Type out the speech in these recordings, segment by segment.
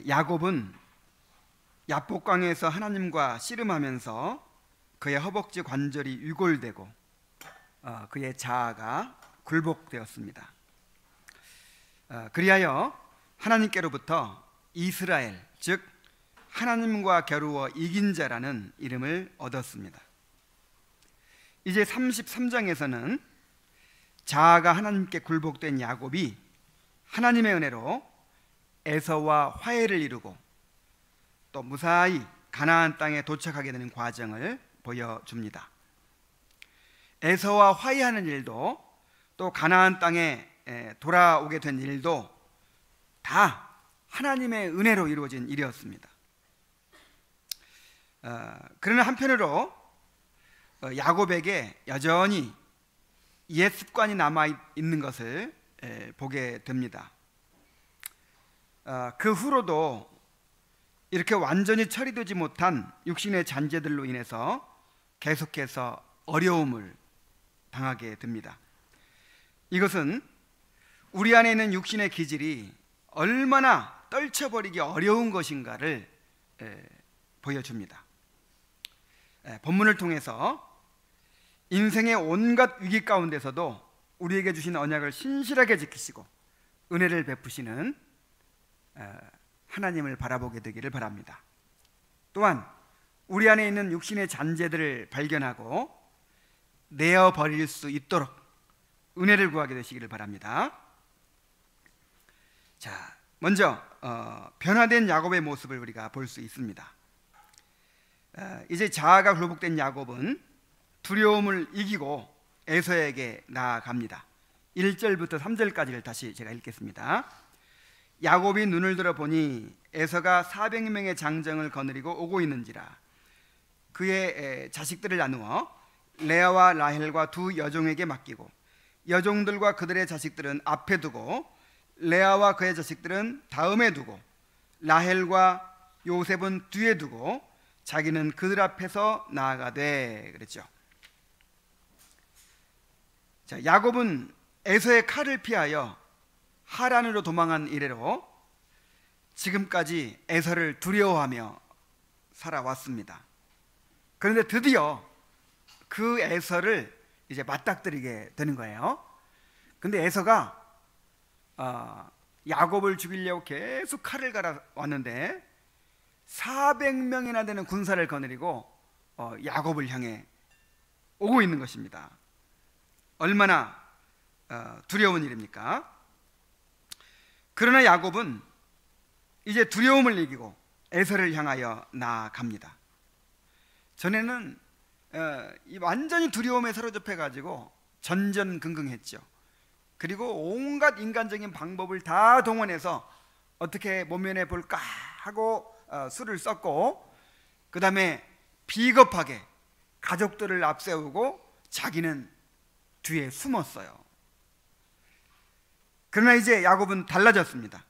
야곱은 야복강에서 하나님과 씨름하면서 그의 허벅지 관절이 위골되고 그의 자아가 굴복되었습니다. 그리하여 하나님께로부터 이스라엘, 즉 하나님과 겨루어 이긴 자라는 이름을 얻었습니다. 이제 33장에서는 자아가 하나님께 굴복된 야곱이 하나님의 은혜로 에서와 화해를 이루고 또 무사히 가나안 땅에 도착하게 되는 과정을 보여줍니다. 에서와 화해하는 일도 또 가나안 땅에 돌아오게 된 일도 다 하나님의 은혜로 이루어진 일이었습니다. 그러나 한편으로 야곱에게 여전히 옛 습관이 남아있는 것을 보게 됩니다. 그 후로도 이렇게 완전히 처리되지 못한 육신의 잔재들로 인해서 계속해서 어려움을 당하게 됩니다. 이것은 우리 안에 있는 육신의 기질이 얼마나 떨쳐버리기 어려운 것인가를 보여줍니다. 본문을 통해서 인생의 온갖 위기 가운데서도 우리에게 주신 언약을 신실하게 지키시고 은혜를 베푸시는 하나님을 바라보게 되기를 바랍니다. 또한 우리 안에 있는 육신의 잔재들을 발견하고 내어버릴 수 있도록 은혜를 구하게 되시기를 바랍니다. 자, 먼저 변화된 야곱의 모습을 우리가 볼 수 있습니다. 이제 자아가 굴복된 야곱은 두려움을 이기고 에서에게 나아갑니다. 1절부터 3절까지를 다시 제가 읽겠습니다. 야곱이 눈을 들어 보니 에서가 400명의 장정을 거느리고 오고 있는지라. 그의 자식들을 나누어 레아와 라헬과 두 여종에게 맡기고 여종들과 그들의 자식들은 앞에 두고 레아와 그의 자식들은 다음에 두고 라헬과 요셉은 뒤에 두고 자기는 그들 앞에서 나아가되 그랬죠. 자, 야곱은 에서의 칼을 피하여 하란으로 도망한 이래로 지금까지 에서를 두려워하며 살아왔습니다. 그런데 드디어 그 에서를 이제 맞닥뜨리게 되는 거예요. 근데 에서가 야곱을 죽이려고 계속 칼을 갈아왔는데 400명이나 되는 군사를 거느리고 야곱을 향해 오고 있는 것입니다. 얼마나 두려운 일입니까? 그러나 야곱은 이제 두려움을 이기고 에서를 향하여 나아갑니다. 전에는 완전히 두려움에 사로잡혀 가지고 전전긍긍했죠. 그리고 온갖 인간적인 방법을 다 동원해서 어떻게 모면해 볼까 하고 수를 썼고, 그 다음에 비겁하게 가족들을 앞세우고 자기는 뒤에 숨었어요. 그러나 이제 야곱은 달라졌습니다.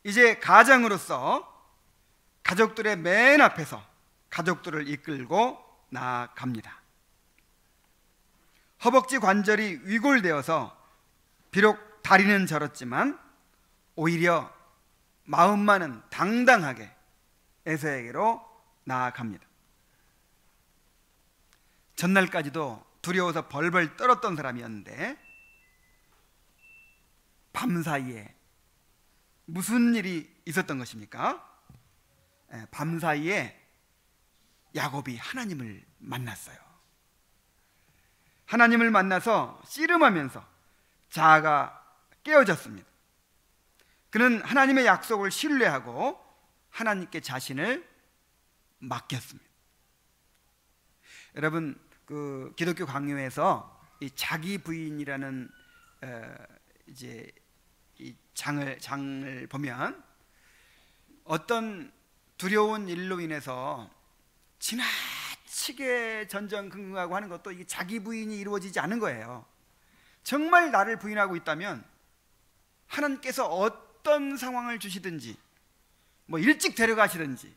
이제 가장으로서 가족들의 맨 앞에서 가족들을 이끌고 나아갑니다. 허벅지 관절이 위골되어서 비록 다리는 저렇지만 오히려 마음만은 당당하게 에서에게로 나아갑니다. 전날까지도 두려워서 벌벌 떨었던 사람이었는데 밤사이에 무슨 일이 있었던 것입니까? 밤사이에 야곱이 하나님을 만났어요. 하나님을 만나서 씨름하면서 자아가 깨어졌습니다. 그는 하나님의 약속을 신뢰하고 하나님께 자신을 맡겼습니다. 여러분, 그 기독교 강요에서 이 자기 부인이라는 이제 이 장을 보면 어떤 두려운 일로 인해서 지나치게 전전긍긍하고 하는 것도 이게 자기 부인이 이루어지지 않은 거예요. 정말 나를 부인하고 있다면 하나님께서 어떤 상황을 주시든지, 뭐 일찍 데려가시든지,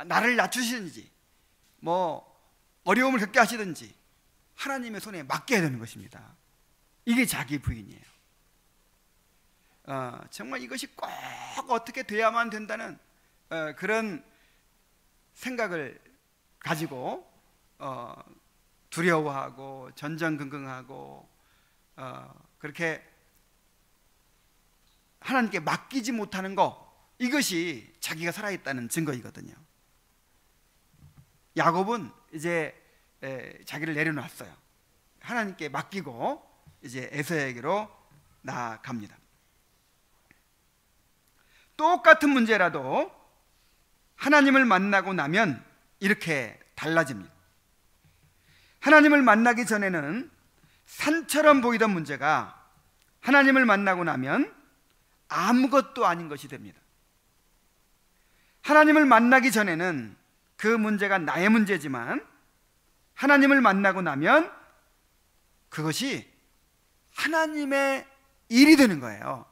나를 낮추시든지, 뭐 어려움을 겪게 하시든지 하나님의 손에 맡겨야 되는 것입니다. 이게 자기 부인이에요. 정말 이것이 꼭 어떻게 돼야만 된다는 그런 생각을 가지고 두려워하고 전전긍긍하고 그렇게 하나님께 맡기지 못하는 거, 이것이 자기가 살아있다는 증거이거든요. 야곱은 이제 자기를 내려놨어요. 하나님께 맡기고 이제 에서에게로 나아갑니다. 똑같은 문제라도 하나님을 만나고 나면 이렇게 달라집니다. 하나님을 만나기 전에는 산처럼 보이던 문제가 하나님을 만나고 나면 아무것도 아닌 것이 됩니다. 하나님을 만나기 전에는 그 문제가 나의 문제지만 하나님을 만나고 나면 그것이 하나님의 일이 되는 거예요.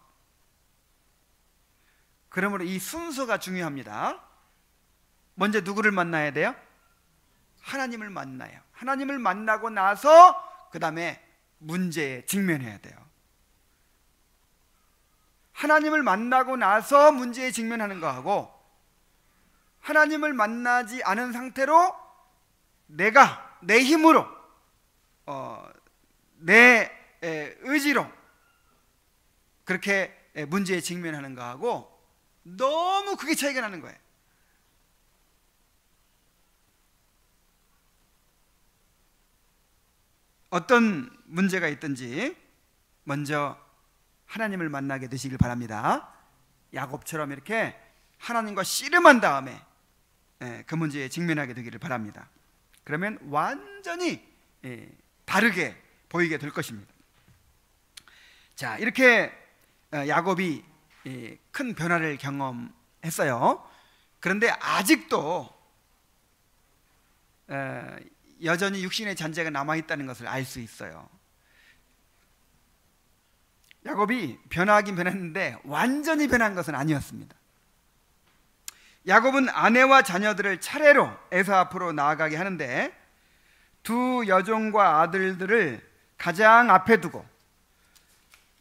그러므로 이 순서가 중요합니다. 먼저 누구를 만나야 돼요? 하나님을 만나요. 하나님을 만나고 나서 그 다음에 문제에 직면해야 돼요. 하나님을 만나고 나서 문제에 직면하는 거하고 하나님을 만나지 않은 상태로 내가 내 힘으로 내 의지로 그렇게 문제에 직면하는 거하고 너무 크게 차이가 나는 거예요. 어떤 문제가 있든지 먼저 하나님을 만나게 되시길 바랍니다. 야곱처럼 이렇게 하나님과 씨름한 다음에 그 문제에 직면하게 되기를 바랍니다. 그러면 완전히 다르게 보이게 될 것입니다. 자, 이렇게 야곱이 큰 변화를 경험했어요. 그런데 아직도 여전히 육신의 잔재가 남아있다는 것을 알 수 있어요. 야곱이 변화하긴 변했는데 완전히 변한 것은 아니었습니다. 야곱은 아내와 자녀들을 차례로 에서 앞으로 나아가게 하는데 두 여종과 아들들을 가장 앞에 두고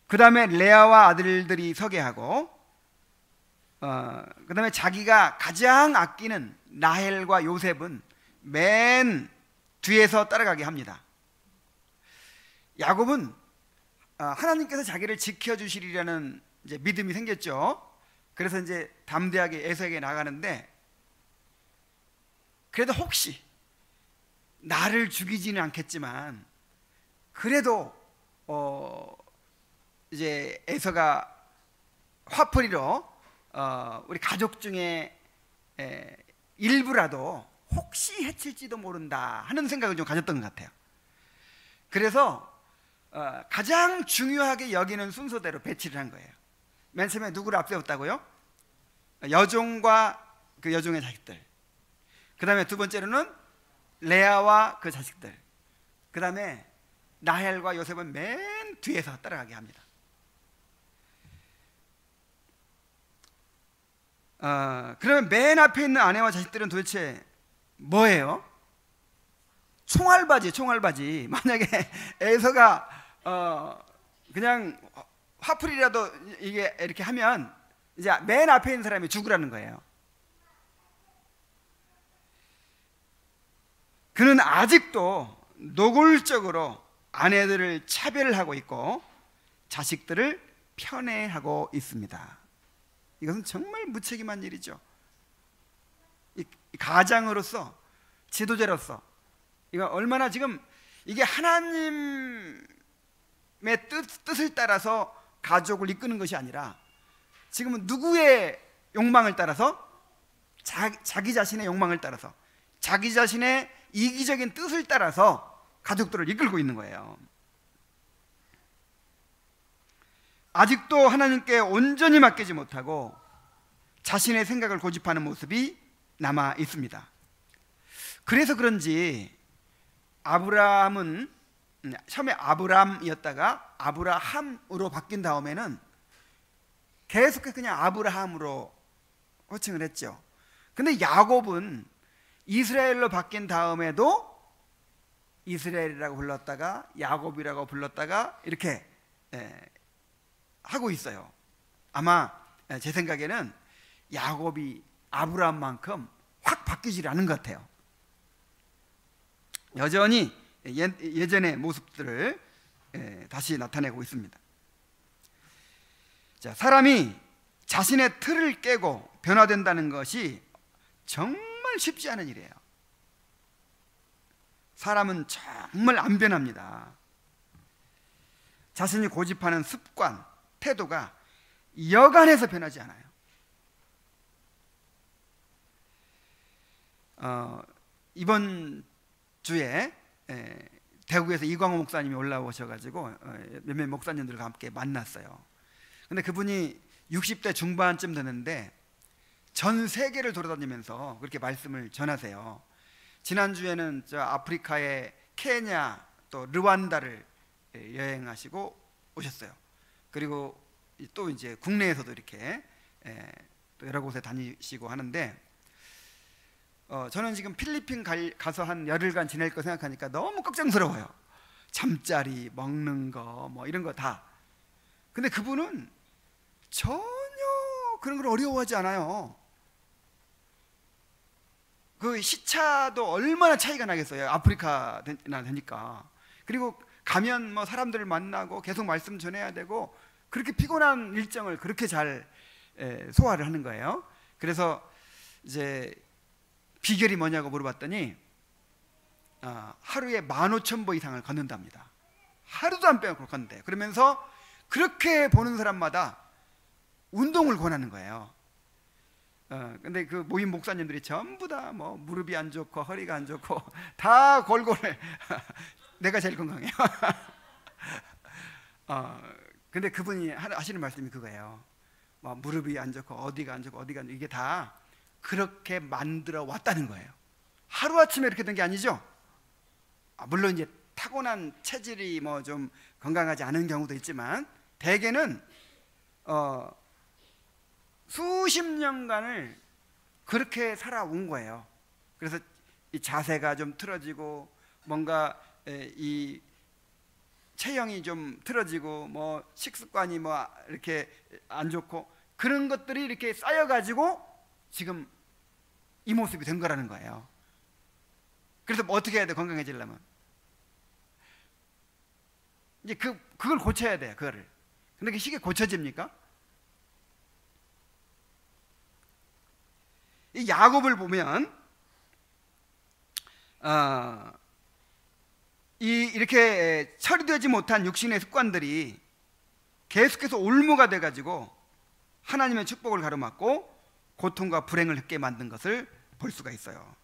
그 다음에 레아와 아들들이 서게 하고 그 다음에 자기가 가장 아끼는 라헬과 요셉은 맨 뒤에서 따라가게 합니다. 야곱은 하나님께서 자기를 지켜주시리라는 이제 믿음이 생겼죠. 그래서 이제 담대하게 에서에게 나가는데 그래도 혹시 나를 죽이지는 않겠지만 그래도 이제 에서가 화풀이로 우리 가족 중에 일부라도 혹시 해칠지도 모른다 하는 생각을 좀 가졌던 것 같아요. 그래서 가장 중요하게 여기는 순서대로 배치를 한 거예요. 맨 처음에 누구를 앞세웠다고요? 여종과 그 여종의 자식들, 그 다음에 두 번째로는 레아와 그 자식들, 그 다음에 라헬과 요셉은 맨 뒤에서 따라가게 합니다. 그러면 맨 앞에 있는 아내와 자식들은 도대체 뭐예요? 총알바지, 총알바지. 만약에 에서가 그냥 화풀이라도 이게 이렇게 하면 이제 맨 앞에 있는 사람이 죽으라는 거예요. 그는 아직도 노골적으로 아내들을 차별하고 있고 자식들을 편애하고 있습니다. 이것은 정말 무책임한 일이죠. 이 가장으로서, 지도자로서 이거 얼마나 지금 이게 하나님의 뜻을 따라서 가족을 이끄는 것이 아니라 지금은 누구의 욕망을 따라서 자기 자신의 욕망을 따라서 자기 자신의 이기적인 뜻을 따라서 가족들을 이끌고 있는 거예요. 아직도 하나님께 온전히 맡기지 못하고 자신의 생각을 고집하는 모습이 남아 있습니다. 그래서 그런지 아브라함은 처음에 아브람이었다가 아브라함으로 바뀐 다음에는 계속해서 그냥 아브라함으로 호칭을 했죠. 근데 야곱은 이스라엘로 바뀐 다음에도 이스라엘이라고 불렀다가 야곱이라고 불렀다가 이렇게 하고 있어요. 아마 제 생각에는 야곱이 아브라함만큼 확 바뀌질 않은 것 같아요. 여전히 예전의 모습들을 다시 나타내고 있습니다. 자, 사람이 자신의 틀을 깨고 변화된다는 것이 정말 쉽지 않은 일이에요. 사람은 정말 안 변합니다. 자신이 고집하는 습관, 태도가 여간해서 변하지 않아요. 이번 주에 대구에서 이광호 목사님이 올라오셔가지고 몇몇 목사님들과 함께 만났어요. 근데 그분이 60대 중반쯤 되는데 전 세계를 돌아다니면서 그렇게 말씀을 전하세요. 지난주에는 저 아프리카의 케냐 또 르완다를 여행하시고 오셨어요. 그리고 또 이제 국내에서도 이렇게 또 여러 곳에 다니시고 하는데 저는 지금 필리핀 가서 한 열흘간 지낼 거 생각하니까 너무 걱정스러워요. 잠자리, 먹는 거 뭐 이런 거 다. 근데 그분은 전혀 그런 걸 어려워하지 않아요. 그 시차도 얼마나 차이가 나겠어요. 아프리카나 되니까. 그리고 가면 뭐 사람들을 만나고 계속 말씀 전해야 되고 그렇게 피곤한 일정을 그렇게 잘 소화를 하는 거예요. 그래서 이제 비결이 뭐냐고 물어봤더니 하루에 15,000보 이상을 걷는답니다. 하루도 안 빼고 걷는데요. 그러면서 그렇게 보는 사람마다 운동을 권하는 거예요. 근데 그 모임 목사님들이 전부 다 뭐 무릎이 안 좋고 허리가 안 좋고 다 골골해. 내가 제일 건강해요. 근데 그분이 하시는 말씀이 그거예요. 뭐 무릎이 안 좋고 어디가 안 좋고 어디가 안 좋고 이게 다 그렇게 만들어 왔다는 거예요. 하루아침에 이렇게 된 게 아니죠. 물론 이제 타고난 체질이 뭐 좀 건강하지 않은 경우도 있지만 대개는 수십 년간을 그렇게 살아온 거예요. 그래서 이 자세가 좀 틀어지고 뭔가 이 체형이 좀 틀어지고 뭐 식습관이 뭐 이렇게 안 좋고 그런 것들이 이렇게 쌓여가지고 지금 이 모습이 된 거라는 거예요. 그래서 뭐 어떻게 해야 돼? 건강해지려면 이제 그걸 고쳐야 돼요. 그거를. 근데 그게 쉽게 고쳐집니까? 이 야곱을 보면 이렇게 처리되지 못한 육신의 습관들이 계속해서 올무가 돼가지고 하나님의 축복을 가로막고 고통과 불행을 겪게 만든 것을 볼 수가 있어요.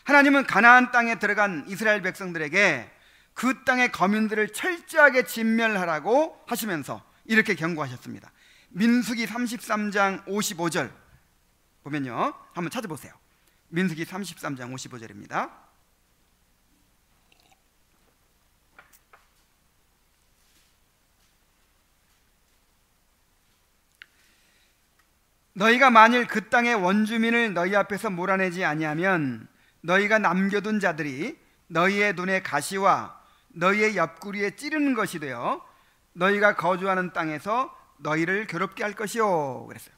하나님은 가나안 땅에 들어간 이스라엘 백성들에게 그 땅의 거민들을 철저하게 진멸하라고 하시면서 이렇게 경고하셨습니다. 민수기 33장 55절 보면요, 한번 찾아보세요. 민수기 33장 55절입니다. 너희가 만일 그 땅의 원주민을 너희 앞에서 몰아내지 아니하면 너희가 남겨둔 자들이 너희의 눈에 가시와 너희의 옆구리에 찌르는 것이 되어 너희가 거주하는 땅에서 너희를 괴롭게 할 것이요 그랬어요.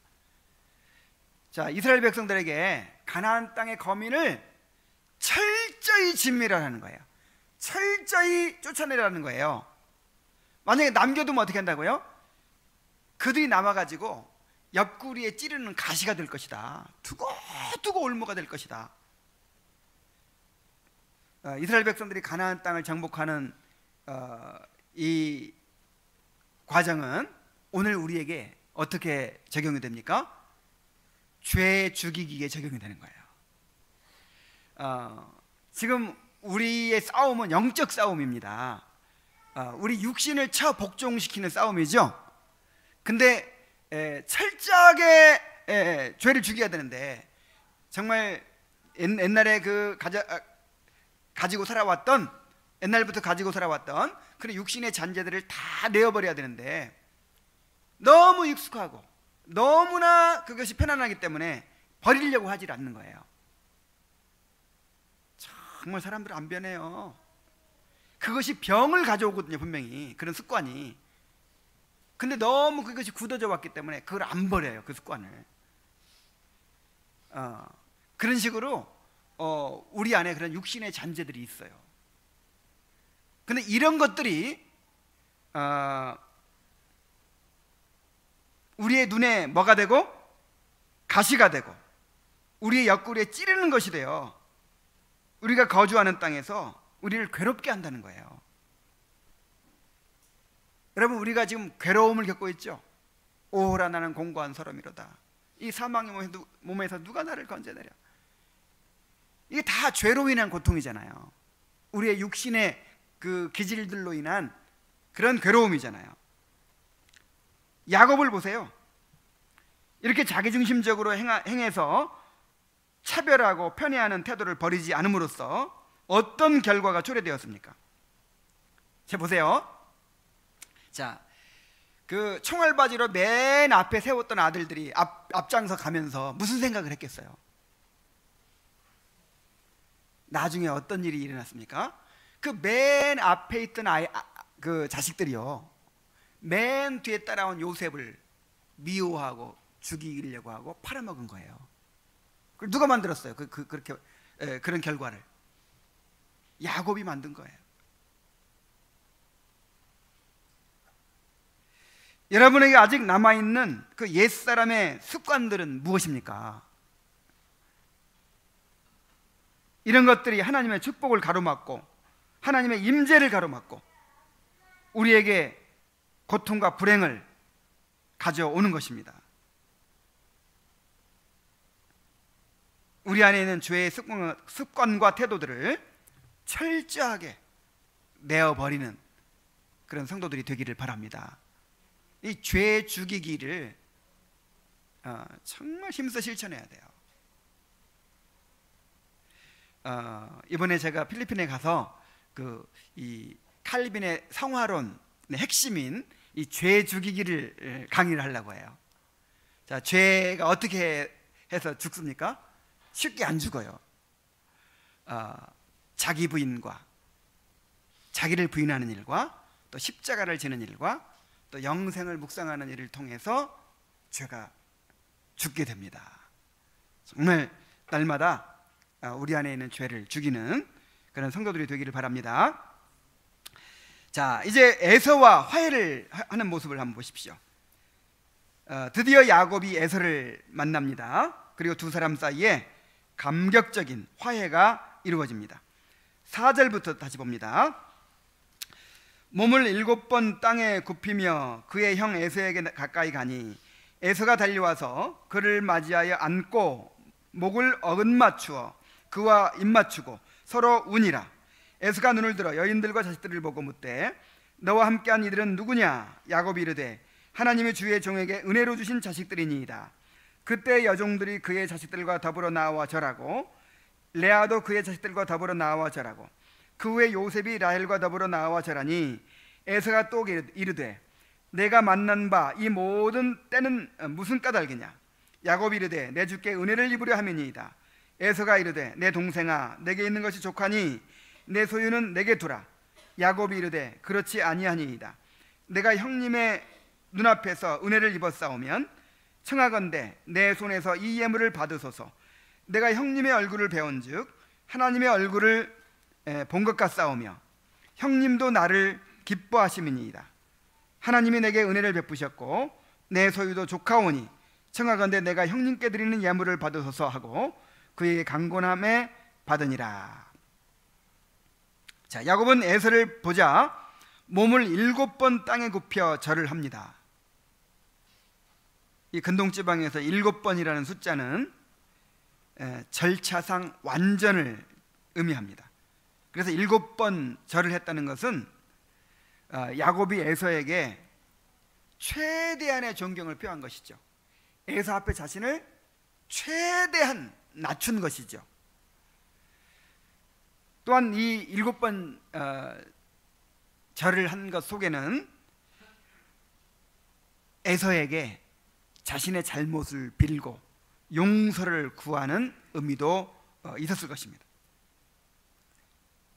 자, 이스라엘 백성들에게 가나안 땅의 거민을 철저히 진멸하라는 거예요. 철저히 쫓아내라는 거예요. 만약에 남겨두면 어떻게 한다고요? 그들이 남아가지고 옆구리에 찌르는 가시가 될 것이다. 두고두고 올무가 될 것이다. 이스라엘 백성들이 가나안 땅을 정복하는 이 과정은 오늘 우리에게 어떻게 적용이 됩니까? 죄 죽이기에 적용이 되는 거예요. 지금 우리의 싸움은 영적 싸움입니다. 우리 육신을 쳐 복종시키는 싸움이죠. 근데 철저하게 죄를 죽여야 되는데 정말 옛날에 가지고 살아왔던 옛날부터 가지고 살아왔던 그런 육신의 잔재들을 다 내어버려야 되는데 너무 익숙하고 너무나 그것이 편안하기 때문에 버리려고 하질 않는 거예요. 정말 사람들은 안 변해요. 그것이 병을 가져오거든요. 분명히 그런 습관이. 근데 너무 그것이 굳어져 왔기 때문에 그걸 안 버려요, 그 습관을. 그런 식으로 우리 안에 그런 육신의 잔재들이 있어요. 근데 이런 것들이 우리의 눈에 뭐가 되고 가시가 되고 우리의 옆구리에 찌르는 것이 돼요. 우리가 거주하는 땅에서 우리를 괴롭게 한다는 거예요. 여러분, 우리가 지금 괴로움을 겪고 있죠. 오호라 나는 공고한 사람이로다. 이 사망의 몸에서 누가 나를 건져내랴. 이게 다 죄로 인한 고통이잖아요. 우리의 육신의 그 기질들로 인한 그런 괴로움이잖아요. 야곱을 보세요. 이렇게 자기중심적으로 행해서 차별하고 편애하는 태도를 버리지 않음으로써 어떤 결과가 초래되었습니까? 자, 보세요. 자, 그 총알바지로 맨 앞에 세웠던 아들들이 앞장서 가면서 무슨 생각을 했겠어요? 나중에 어떤 일이 일어났습니까? 그 맨 앞에 있던 그 자식들이요, 맨 뒤에 따라온 요셉을 미워하고 죽이려고 하고 팔아먹은 거예요. 그걸 누가 만들었어요? 그렇게 그런 결과를 야곱이 만든 거예요. 여러분에게 아직 남아있는 그 옛사람의 습관들은 무엇입니까? 이런 것들이 하나님의 축복을 가로막고 하나님의 임재를 가로막고 우리에게 고통과 불행을 가져오는 것입니다. 우리 안에 있는 죄의 습관과 태도들을 철저하게 내어버리는 그런 성도들이 되기를 바랍니다. 이 죄 죽이기를 정말 힘써 실천해야 돼요. 이번에 제가 필리핀에 가서 이 칼빈의 성화론의 핵심인 이 죄 죽이기를 강의를 하려고 해요. 자, 죄가 어떻게 해서 죽습니까? 쉽게 안 죽어요. 자기 부인과 자기를 부인하는 일과 또 십자가를 지는 일과 또 영생을 묵상하는 일을 통해서 죄가 죽게 됩니다. 정말 날마다 우리 안에 있는 죄를 죽이는 그런 성도들이 되기를 바랍니다. 자, 이제 에서와 화해를 하는 모습을 한번 보십시오. 드디어 야곱이 에서를 만납니다. 그리고 두 사람 사이에 감격적인 화해가 이루어집니다. 4절부터 다시 봅니다. 몸을 7번 땅에 굽히며 그의 형 에서에게 가까이 가니 에서가 달려와서 그를 맞이하여 안고 목을 어긋맞추어 그와 입맞추고 서로 우니라. 에서가 눈을 들어 여인들과 자식들을 보고 묻되 너와 함께한 이들은 누구냐? 야곱이 이르되 하나님의 주의 종에게 은혜로 주신 자식들이니이다. 그때 여종들이 그의 자식들과 더불어 나와 절하고 레아도 그의 자식들과 더불어 나와 절하고 그 후에 요셉이 라헬과 더불어 나와 절하니 에서가 또 이르되 내가 만난 바 이 모든 때는 무슨 까닭이냐? 야곱이 이르되 내 주께 은혜를 입으려 함이니이다. 에서가 이르되 내 동생아 내게 있는 것이 족하니 내 소유는 내게 두라. 야곱이 이르되 그렇지 아니하니이다. 내가 형님의 눈앞에서 은혜를 입었사오면 청하건대 내 손에서 이 예물을 받으소서. 내가 형님의 얼굴을 배운즉 하나님의 얼굴을 본 것 같사오며 형님도 나를 기뻐하심이니이다. 하나님이 내게 은혜를 베푸셨고 내 소유도 족하오니 청하건대 내가 형님께 드리는 예물을 받으소서 하고 그의 강권함에 받으니라. 자, 야곱은 에서를 보자 몸을 7번 땅에 굽혀 절을 합니다. 이 근동지방에서 7번이라는 숫자는 절차상 완전을 의미합니다. 그래서 7번 절을 했다는 것은 야곱이 에서에게 최대한의 존경을 표한 것이죠. 에서 앞에 자신을 최대한 낮춘 것이죠. 또한 이 7번 절을 한 것 속에는 에서에게 자신의 잘못을 빌고 용서를 구하는 의미도 있었을 것입니다.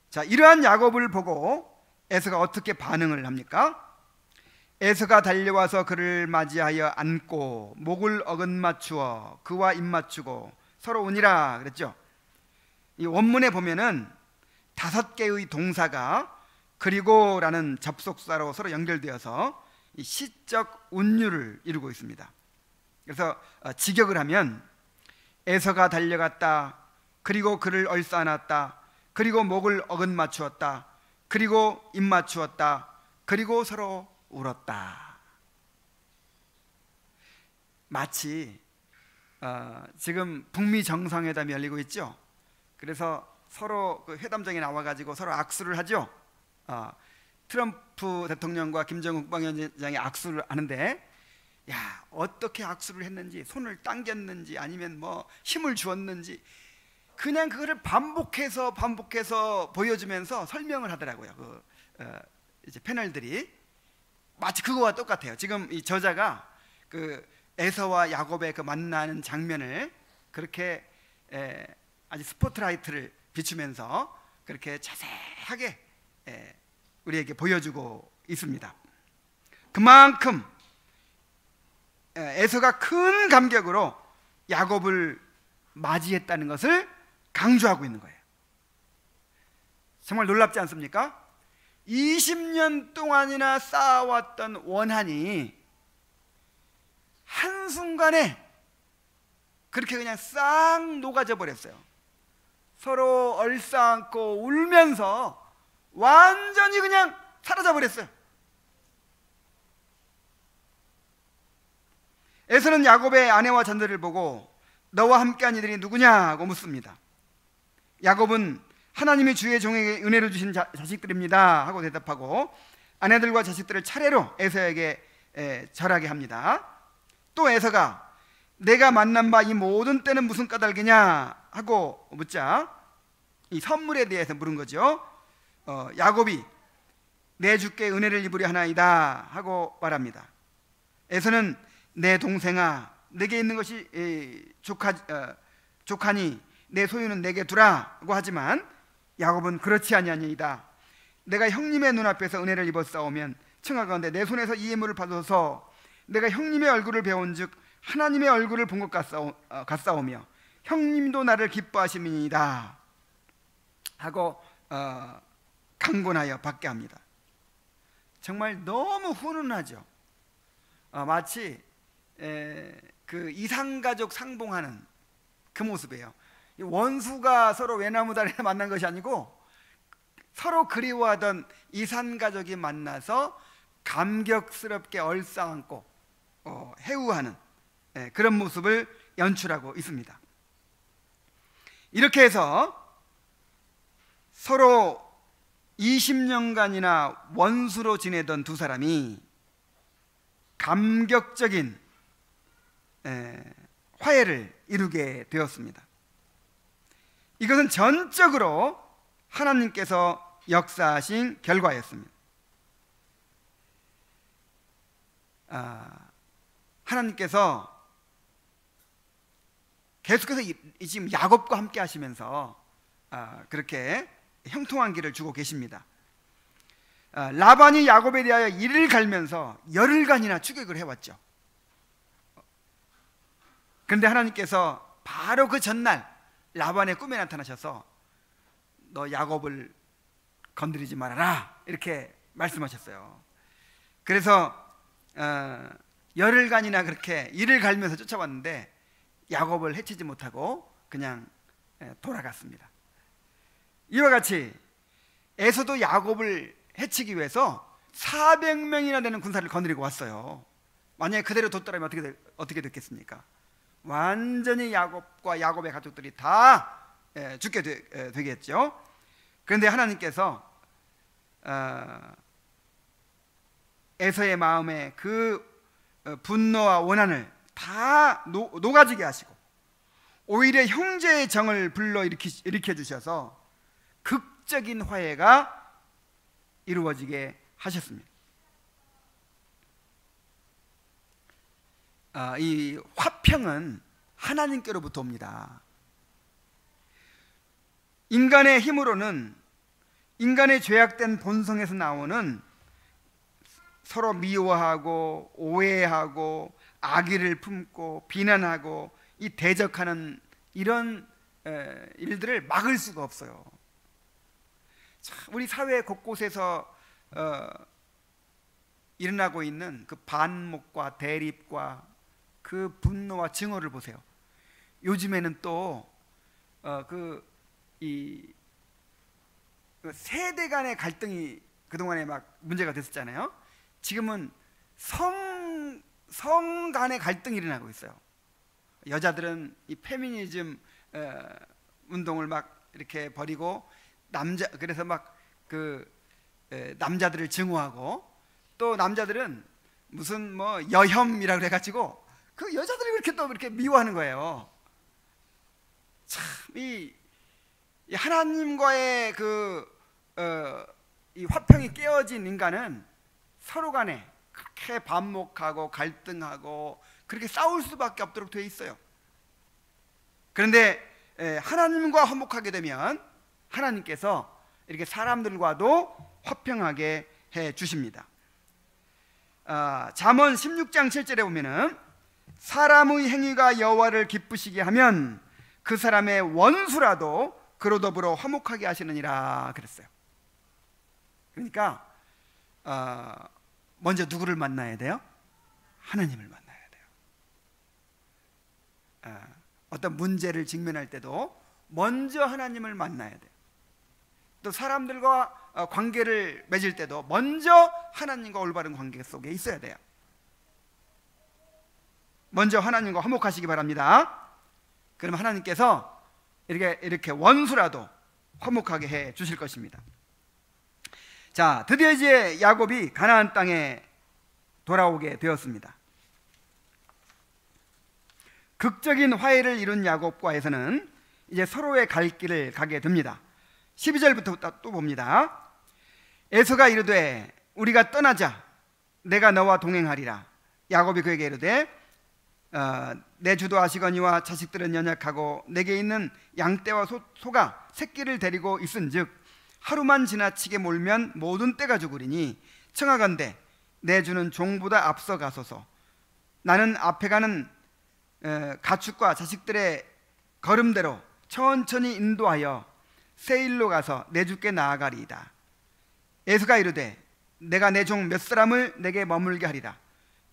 자, 이러한 야곱을 보고 에서가 어떻게 반응을 합니까? 에서가 달려와서 그를 맞이하여 안고 목을 어긋맞추어 그와 입맞추고 서로 우니라 그랬죠. 이 원문에 보면은 5개의 동사가 그리고라는 접속사로 서로 연결되어서 이 시적 운율을 이루고 있습니다. 그래서 직역을 하면 에서가 달려갔다, 그리고 그를 얼싸안았다, 그리고 목을 어긋맞추었다, 그리고 입맞추었다, 그리고 서로 울었다. 마치 지금 북미 정상회담이 열리고 있죠. 그래서 서로 그 회담장에 나와가지고 서로 악수를 하죠. 트럼프 대통령과 김정은 국방위원장이 악수를 하는데, 야, 어떻게 악수를 했는지, 손을 당겼는지 아니면 뭐 힘을 주었는지 그냥 그거를 반복해서 보여주면서 설명을 하더라고요. 이제 패널들이 마치 그거와 똑같아요. 지금 이 저자가 그 에서와 야곱의 그 만나는 장면을 그렇게 아주 스포트라이트를 비추면서 그렇게 자세하게 우리에게 보여주고 있습니다. 그만큼 에서가 큰 감격으로 야곱을 맞이했다는 것을 강조하고 있는 거예요. 정말 놀랍지 않습니까? 20년 동안이나 쌓아왔던 원한이 한순간에 그렇게 그냥 싹 녹아져 버렸어요. 서로 얼싸안고 울면서 완전히 그냥 사라져 버렸어요. 에서는 야곱의 아내와 자녀들을 보고 너와 함께한 이들이 누구냐고 묻습니다. 야곱은 하나님이 주의 종에게 은혜로 주신 자식들입니다 하고 대답하고 아내들과 자식들을 차례로 에서에게 절하게 합니다. 또 에서가 내가 만난 바 이 모든 때는 무슨 까닭이냐 하고 묻자 이 선물에 대해서 물은 거죠. 야곱이 내 주께 은혜를 입으려 하나이다 하고 말합니다. 에서는 내 동생아 내게 있는 것이 족하니 내 소유는 내게 두라고 하지만 야곱은 그렇지 아니하니이다. 내가 형님의 눈앞에서 은혜를 입었사오면 청하건대 내 손에서 이 예물을 받아서 내가 형님의 얼굴을 배운즉 하나님의 얼굴을 본 것 같사오며 형님도 나를 기뻐하심이니이다 하고 강권하여 받게 합니다. 정말 너무 훈훈하죠. 마치 그 이상가족 상봉하는 그 모습이에요. 원수가 서로 외나무 다리에 만난 것이 아니고 서로 그리워하던 이산가족이 만나서 감격스럽게 얼싸안고 해우하는 그런 모습을 연출하고 있습니다. 이렇게 해서 서로 20년간이나 원수로 지내던 두 사람이 감격적인 화해를 이루게 되었습니다. 이것은 전적으로 하나님께서 역사하신 결과였습니다. 하나님께서 계속해서 지금 야곱과 함께 하시면서 그렇게 형통한 길을 주고 계십니다. 라반이 야곱에 대하여 이를 갈면서 열흘간이나 추격을 해왔죠. 그런데 하나님께서 바로 그 전날 라반의 꿈에 나타나셔서 너 야곱을 건드리지 말아라 이렇게 말씀하셨어요. 그래서 열흘간이나 그렇게 이를 갈면서 쫓아왔는데 야곱을 해치지 못하고 그냥 돌아갔습니다. 이와 같이 에서도 야곱을 해치기 위해서 400명이나 되는 군사를 거느리고 왔어요. 만약에 그대로 뒀더라면 어떻게 됐겠습니까? 완전히 야곱과 야곱의 가족들이 다 죽게 되겠죠. 그런데 하나님께서 에서의 마음에 그 분노와 원한을 다 녹아지게 하시고 오히려 형제의 정을 불러 일으켜 주셔서 극적인 화해가 이루어지게 하셨습니다. 이 화평은 하나님께로부터 옵니다. 인간의 힘으로는 인간의 죄악된 본성에서 나오는 서로 미워하고 오해하고 악의를 품고 비난하고 이 대적하는 이런 일들을 막을 수가 없어요. 참, 우리 사회 곳곳에서 일어나고 있는 그 반목과 대립과 그 분노와 증오를 보세요. 요즘에는 또 이 세대 간의 갈등이 그동안에 막 문제가 됐었잖아요. 지금은 성 간의 갈등이 일어나고 있어요. 여자들은 이 페미니즘 운동을 막 이렇게 벌이고 그래서 막 남자들을 증오하고, 또 남자들은 무슨 뭐 여혐이라고 그래가지고 그 여자들이 그렇게 또 그렇게 미워하는 거예요. 참, 이 하나님과의 이 화평이 깨어진 인간은 서로 간에 그렇게 반목하고 갈등하고 그렇게 싸울 수밖에 없도록 되어 있어요. 그런데 하나님과 화목하게 되면 하나님께서 이렇게 사람들과도 화평하게 해 주십니다. 잠언 16장 7절에 보면은 사람의 행위가 여호와를 기쁘시게 하면 그 사람의 원수라도 그로 더불어 화목하게 하시느니라 그랬어요. 그러니까 먼저 누구를 만나야 돼요? 하나님을 만나야 돼요. 어떤 문제를 직면할 때도 먼저 하나님을 만나야 돼요. 또 사람들과 관계를 맺을 때도 먼저 하나님과 올바른 관계 속에 있어야 돼요. 먼저 하나님과 화목하시기 바랍니다. 그럼 하나님께서 이렇게 원수라도 화목하게 해 주실 것입니다. 자, 드디어 이제 야곱이 가나안 땅에 돌아오게 되었습니다. 극적인 화해를 이룬 야곱과 에서는 이제 서로의 갈 길을 가게 됩니다. 12절부터 또 봅니다. 에서가 이르되 우리가 떠나자, 내가 너와 동행하리라. 야곱이 그에게 이르되 내 주도 아시거니와 자식들은 연약하고 내게 있는 양떼와 소가 새끼를 데리고 있은즉 하루만 지나치게 몰면 모든 떼가 죽으리니 청하건대 내 주는 종보다 앞서 가소서. 나는 앞에 가는 가축과 자식들의 걸음대로 천천히 인도하여 세일로 가서 내 주께 나아가리이다. 에서가 이르되 내가 내 종 몇 사람을 내게 머물게 하리라.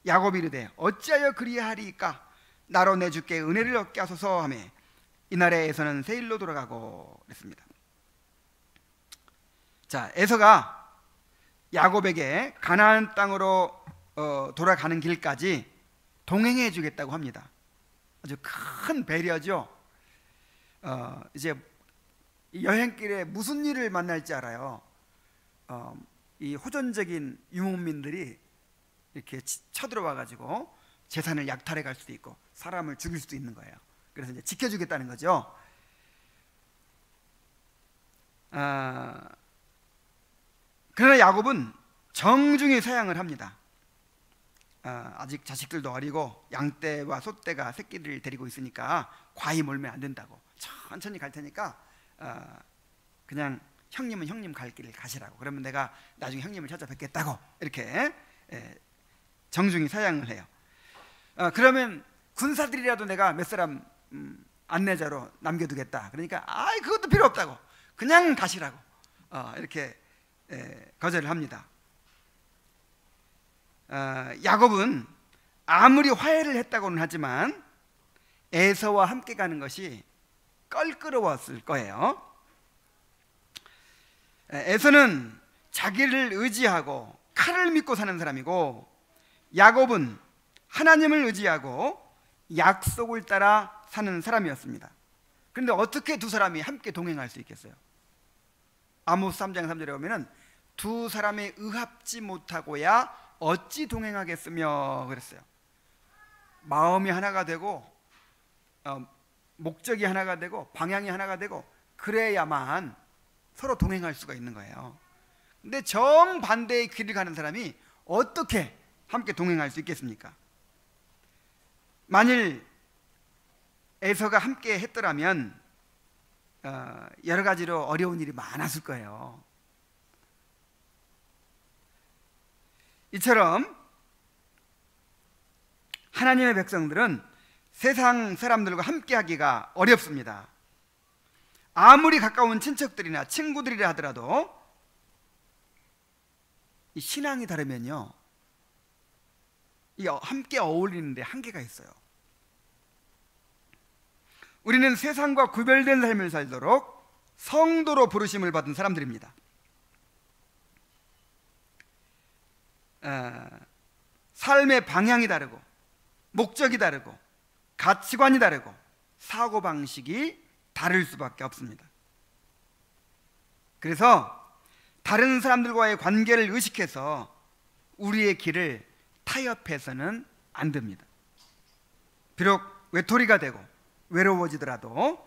야곱이 이르되 어찌하여 그리하리이까? 나로 내 주께 은혜를 얻게 하소서 하며 이날에 에서는 세일로 돌아가고 그랬습니다. 자, 에서가 야곱에게 가나안 땅으로 돌아가는 길까지 동행해 주겠다고 합니다. 아주 큰 배려죠. 이제 여행길에 무슨 일을 만날지 알아요. 이 호전적인 유목민들이 이렇게 쳐들어와 가지고 재산을 약탈해 갈 수도 있고 사람을 죽일 수도 있는 거예요. 그래서 이제 지켜주겠다는 거죠. 그러나 야곱은 정중히 사양을 합니다. 아직 자식들도 어리고 양떼와 소떼가 새끼를 데리고 있으니까 과히 몰면 안 된다고, 천천히 갈 테니까 그냥 형님은 형님 갈 길을 가시라고, 그러면 내가 나중에 형님을 찾아뵙겠다고 이렇게 정중히 사양을 해요. 그러면 군사들이라도 내가 몇 사람 안내자로 남겨두겠다, 그러니까 그것도 필요 없다고 그냥 가시라고 이렇게 거절을 합니다. 야곱은 아무리 화해를 했다고는 하지만 에서와 함께 가는 것이 껄끄러웠을 거예요. 에서는 자기를 의지하고 칼을 믿고 사는 사람이고, 야곱은 하나님을 의지하고 약속을 따라 사는 사람이었습니다. 그런데 어떻게 두 사람이 함께 동행할 수 있겠어요? 아모스 3장 3절에 보면은 두 사람이 의합지 못하고야 어찌 동행하겠으며 그랬어요. 마음이 하나가 되고 목적이 하나가 되고 방향이 하나가 되고 그래야만 서로 동행할 수가 있는 거예요. 근데 정반대의 길을 가는 사람이 어떻게 함께 동행할 수 있겠습니까? 만일 에서가 함께 했더라면 여러 가지로 어려운 일이 많았을 거예요. 이처럼 하나님의 백성들은 세상 사람들과 함께하기가 어렵습니다. 아무리 가까운 친척들이나 친구들이라 하더라도 이 신앙이 다르면요, 이 함께 어울리는데 한계가 있어요. 우리는 세상과 구별된 삶을 살도록 성도로 부르심을 받은 사람들입니다. 삶의 방향이 다르고 목적이 다르고 가치관이 다르고 사고방식이 다를 수밖에 없습니다. 그래서 다른 사람들과의 관계를 의식해서 우리의 길을 타협해서는 안 됩니다. 비록 외톨이가 되고 외로워지더라도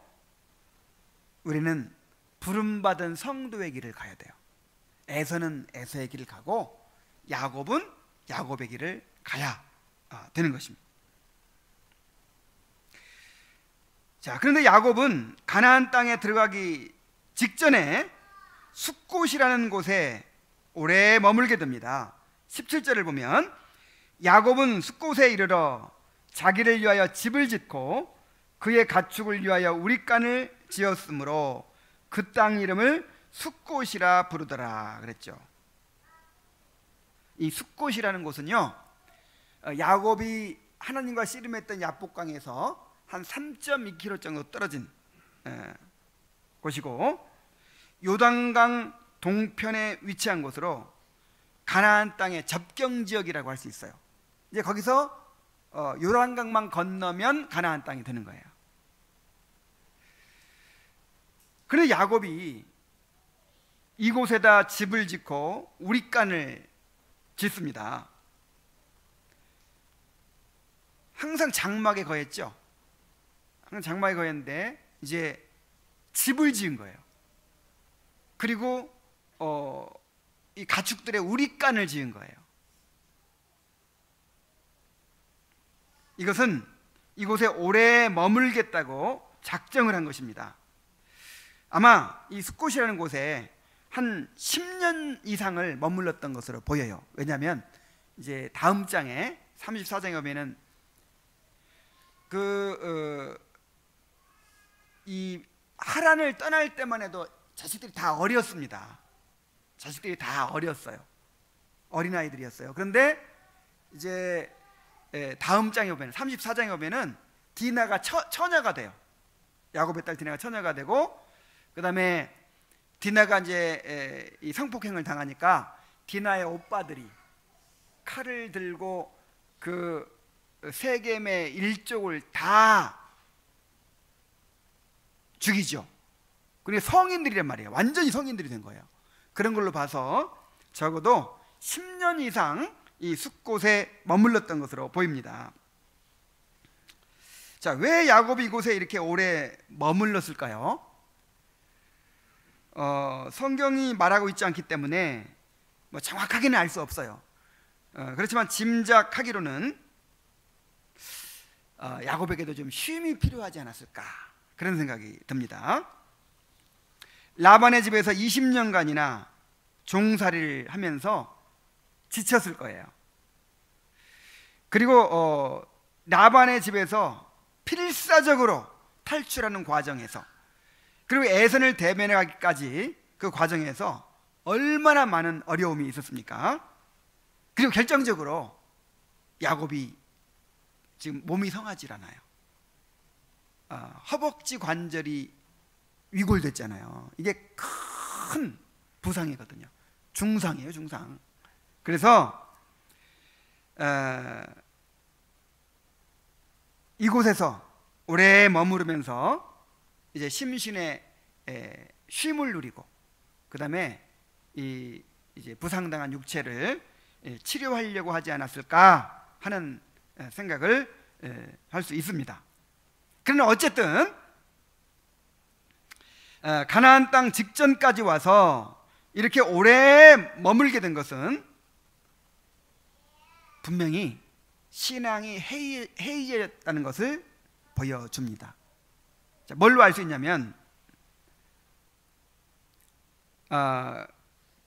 우리는 부름받은 성도의 길을 가야 돼요. 에서는 에서의 길을 가고 야곱은 야곱의 길을 가야 되는 것입니다. 자, 그런데 야곱은 가나안 땅에 들어가기 직전에 숫곳이라는 곳에 오래 머물게 됩니다. 17절을 보면 야곱은 숫곳에 이르러 자기를 위하여 집을 짓고 그의 가축을 위하여 우릿간을 지었으므로 그 땅 이름을 숫곳이라 부르더라 그랬죠. 이 숫곳이라는 곳은요, 야곱이 하나님과 씨름했던 야복강에서 한 3.2km 정도 떨어진 곳이고 요단강 동편에 위치한 곳으로 가나안 땅의 접경 지역이라고 할 수 있어요. 이제 거기서 요단강만 건너면 가나안 땅이 되는 거예요. 그런데 야곱이 이곳에다 집을 짓고 우릿간을 짓습니다. 항상 장막에 거했죠. 항상 장막에 거했는데 이제 집을 지은 거예요. 그리고 이 가축들의 우릿간을 지은 거예요. 이것은 이곳에 오래 머물겠다고 작정을 한 것입니다. 아마 이 숫곳이라는 곳에 한 10년 이상을 머물렀던 것으로 보여요. 왜냐하면 이제 다음 장에 34장에 보면은 이 하란을 떠날 때만 해도 자식들이 다 어렸습니다. 자식들이 다 어렸어요. 어린아이들이었어요. 그런데 이제 다음 장에 보면 34장에 보면은 디나가 처녀가 돼요. 야곱의 딸 디나가 처녀가 되고, 그 다음에 디나가 이제 이 성폭행을 당하니까 디나의 오빠들이 칼을 들고 그 세겜의 일족을 다 죽이죠. 그리고 성인들이란 말이에요. 완전히 성인들이 된 거예요. 그런 걸로 봐서 적어도 10년 이상 이 숫곳에 머물렀던 것으로 보입니다. 자, 왜 야곱이 이곳에 이렇게 오래 머물렀을까요? 성경이 말하고 있지 않기 때문에 뭐 정확하게는 알 수 없어요. 그렇지만 짐작하기로는 야곱에게도 좀 쉼이 필요하지 않았을까, 그런 생각이 듭니다. 라반의 집에서 20년간이나 종살이를 하면서 지쳤을 거예요. 그리고 라반의 집에서 필사적으로 탈출하는 과정에서, 그리고 에선을 대면하기까지 그 과정에서 얼마나 많은 어려움이 있었습니까? 그리고 결정적으로 야곱이 지금 몸이 성하질 않아요. 허벅지 관절이 위골됐잖아요. 이게 큰 부상이거든요. 중상이에요, 중상. 그래서 이곳에서 오래 머무르면서 이제 심신의 쉼을 누리고, 그 다음에 이제 부상당한 육체를 치료하려고 하지 않았을까 하는 생각을 할 수 있습니다. 그러나 어쨌든 가나안 땅 직전까지 와서 이렇게 오래 머물게 된 것은 분명히 신앙이 해이해졌다는 것을 보여줍니다. 자, 뭘로 알 수 있냐면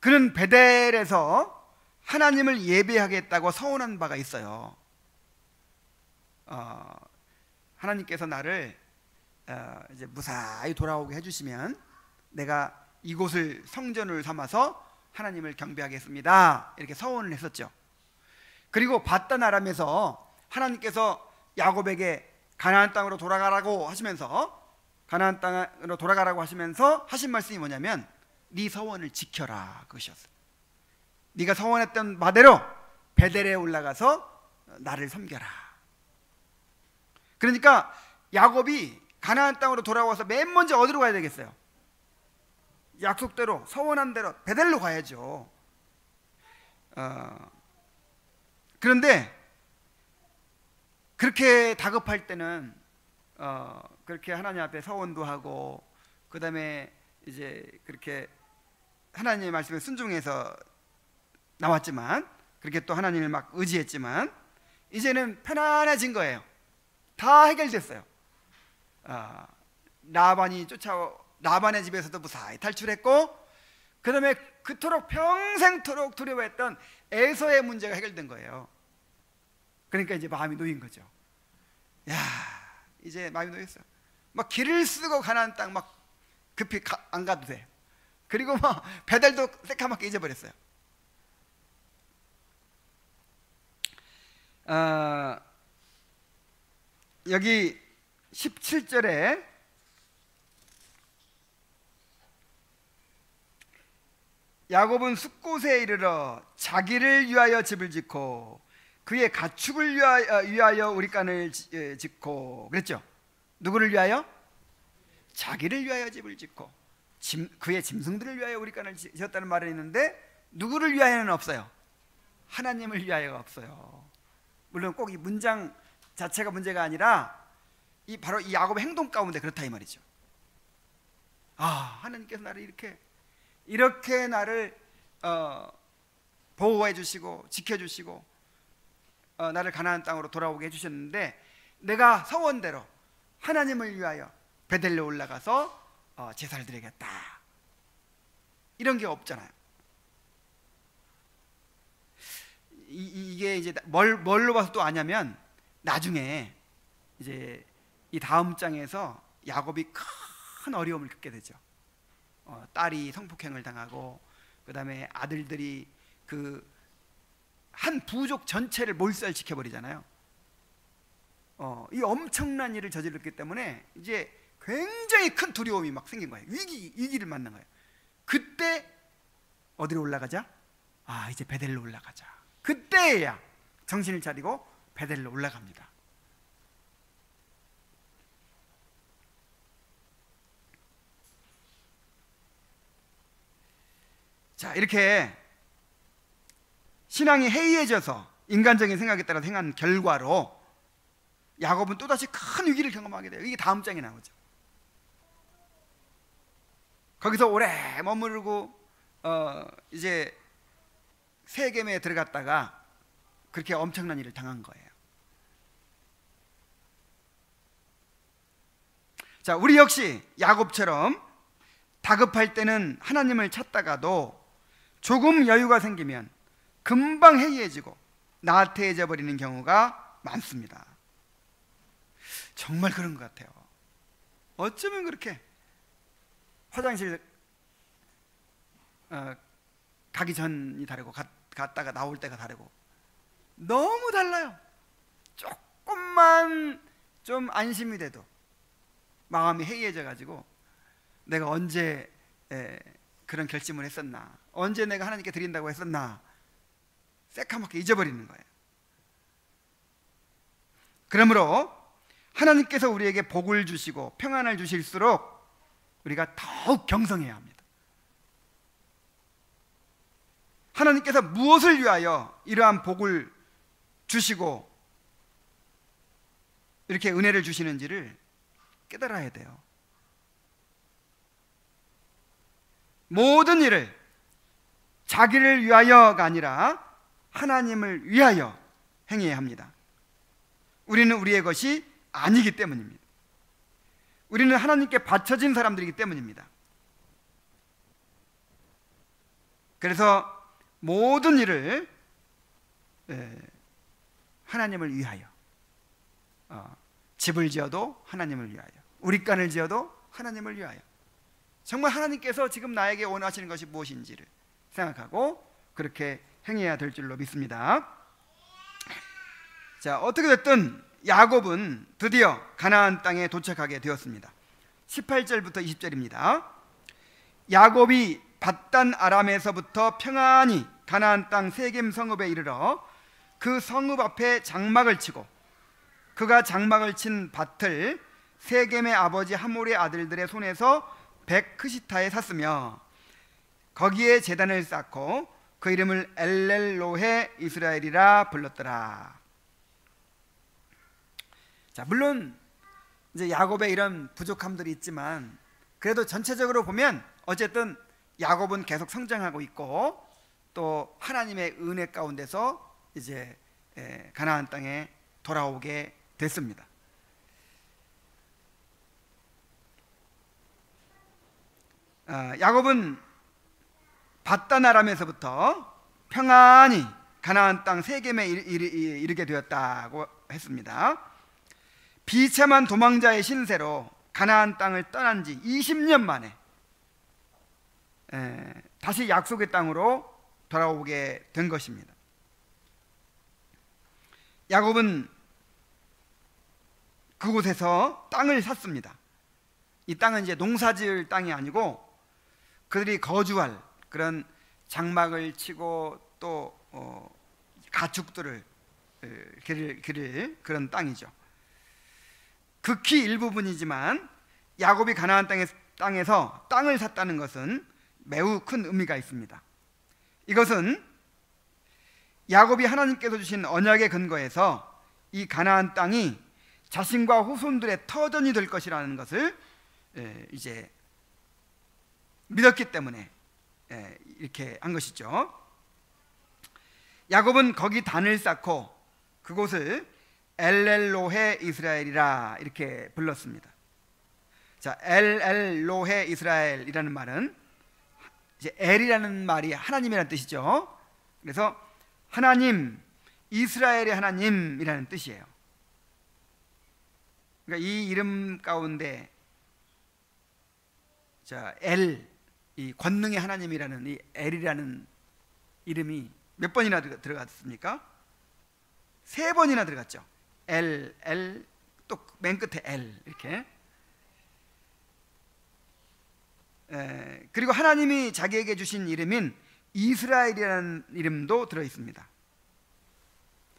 그는 베델에서 하나님을 예배하겠다고 서원한 바가 있어요. 하나님께서 나를 이제 무사히 돌아오게 해주시면 내가 이곳을 성전을 삼아서 하나님을 경배하겠습니다, 이렇게 서원을 했었죠. 그리고 바단 아람에서 하나님께서 야곱에게 가나안 땅으로 돌아가라고 하시면서 하신 말씀이 뭐냐면 네 서원을 지켜라, 그것이었어요. 네가 서원했던 바대로 베델에 올라가서 나를 섬겨라. 그러니까 야곱이 가나안 땅으로 돌아와서 맨 먼저 어디로 가야 되겠어요? 약속대로, 서원한 대로 베델로 가야죠. 그런데 그렇게 다급할 때는 그렇게 하나님 앞에 서원도 하고, 그 다음에 이제 그렇게 하나님의 말씀에 순종해서 나왔지만, 그렇게 또 하나님을 막 의지했지만, 이제는 편안해진 거예요. 다 해결됐어요. 라반의 집에서도 무사히 탈출했고, 그 다음에 그토록 평생토록 두려워했던 에서의 문제가 해결된 거예요. 그러니까 이제 마음이 놓인 거죠. 야, 이제 마음이 놓였어요. 막 길을 쓰고 가나안 땅 막 급히 안 가도 돼. 그리고 막 베델도 새까맣게 잊어버렸어요. 여기 17절에 야곱은 숫곳에 이르러 자기를 위하여 집을 짓고 그의 가축을 위하여 우리간을 짓고 그랬죠. 누구를 위하여? 자기를 위하여 집을 짓고 그의 짐승들을 위하여 우리간을 지었다는 말이 있는데, 누구를 위하여는 없어요. 하나님을 위하여가 없어요. 물론 꼭 이 문장 자체가 문제가 아니라 바로 이 야곱의 행동 가운데 그렇다 이 말이죠. 하나님께서 나를 이렇게 나를 보호해 주시고 지켜주시고 나를 가나안 땅으로 돌아오게 해주셨는데, 내가 서원대로 하나님을 위하여 베델로 올라가서 제사를 드리겠다, 이런 게 없잖아요. 이게 이제 뭘로 봐서 또 아냐면, 나중에 이제 이 다음 장에서 야곱이 큰 어려움을 겪게 되죠. 딸이 성폭행을 당하고, 그 다음에 아들들이 그 한 부족 전체를 몰살시켜 버리잖아요. 이 엄청난 일을 저질렀기 때문에 이제 굉장히 큰 두려움이 막 생긴 거예요. 위기를 맞는 거예요. 그때 어디로 올라가자? 이제 베델로 올라가자. 그때야 정신을 차리고 베델로 올라갑니다. 자, 이렇게 신앙이 해이해져서 인간적인 생각에 따라 행한 결과로 야곱은 또다시 큰 위기를 경험하게 돼요. 이게 다음 장에 나오죠. 거기서 오래 머무르고 이제 세겜에 들어갔다가 그렇게 엄청난 일을 당한 거예요. 자, 우리 역시 야곱처럼 다급할 때는 하나님을 찾다가도 조금 여유가 생기면 금방 해이해지고 나태해져 버리는 경우가 많습니다. 정말 그런 것 같아요. 어쩌면 그렇게 화장실 가기 전이 다르고 갔다가 나올 때가 다르고 너무 달라요. 조금만 좀 안심이 돼도 마음이 해이해져 가지고 내가 언제 그런 결심을 했었나, 언제 내가 하나님께 드린다고 했었나, 새까맣게 잊어버리는 거예요. 그러므로 하나님께서 우리에게 복을 주시고 평안을 주실수록 우리가 더욱 경성해야 합니다. 하나님께서 무엇을 위하여 이러한 복을 주시고 이렇게 은혜를 주시는지를 깨달아야 돼요. 모든 일을 자기를 위하여가 아니라 하나님을 위하여 행해야 합니다. 우리는 우리의 것이 아니기 때문입니다. 우리는 하나님께 바쳐진 사람들이기 때문입니다. 그래서 모든 일을 하나님을 위하여, 집을 지어도 하나님을 위하여, 우리간을 지어도 하나님을 위하여, 정말 하나님께서 지금 나에게 원하시는 것이 무엇인지를 생각하고 그렇게 행해야 될 줄로 믿습니다. 자, 어떻게 됐든 야곱은 드디어 가나안 땅에 도착하게 되었습니다. 18절부터 20절입니다. 야곱이 밧단 아람에서부터 평안히 가나안 땅 세겜 성읍에 이르러 그 성읍 앞에 장막을 치고 그가 장막을 친 밭을 세겜의 아버지 하몰의 아들들의 손에서 백크시타에 샀으며 거기에 제단을 쌓고 그 이름을 엘렐로헤 이스라엘이라 불렀더라. 자, 물론 이제 야곱의 이런 부족함들이 있지만 그래도 전체적으로 보면 어쨌든 야곱은 계속 성장하고 있고 또 하나님의 은혜 가운데서 이제 가나안 땅에 돌아오게 됐습니다. 야곱은 밧단 아람에서부터 평안히 가나안 땅 세겜에 이르게 되었다고 했습니다. 비참한 도망자의 신세로 가나안 땅을 떠난 지 20년 만에 다시 약속의 땅으로 돌아오게 된 것입니다. 야곱은 그곳에서 땅을 샀습니다. 이 땅은 이제 농사지을 땅이 아니고 그들이 거주할 그런 장막을 치고 또 가축들을 기를 그런 땅이죠. 극히 일부분이지만 야곱이 가나안 땅에서 땅을 샀다는 것은 매우 큰 의미가 있습니다. 이것은 야곱이 하나님께서 주신 언약의 근거에서 이 가나안 땅이 자신과 후손들의 터전이 될 것이라는 것을 이제 믿었기 때문에 이렇게 한 것이죠. 야곱은 거기 단을 쌓고 그곳을 엘렐로헤 이스라엘이라 이렇게 불렀습니다. 자, 엘렐로헤 이스라엘이라는 말은 이제 엘이라는 말이 하나님이라는 뜻이죠. 그래서 하나님, 이스라엘의 하나님이라는 뜻이에요. 그러니까 이 이름 가운데 자, 엘, 이 권능의 하나님이라는 이 엘이라는 이름이 몇 번이나 들어갔습니까? 3번이나 들어갔죠. 엘, 또 맨 끝에 엘 이렇게. 그리고 하나님이 자기에게 주신 이름인 이스라엘이라는 이름도 들어 있습니다.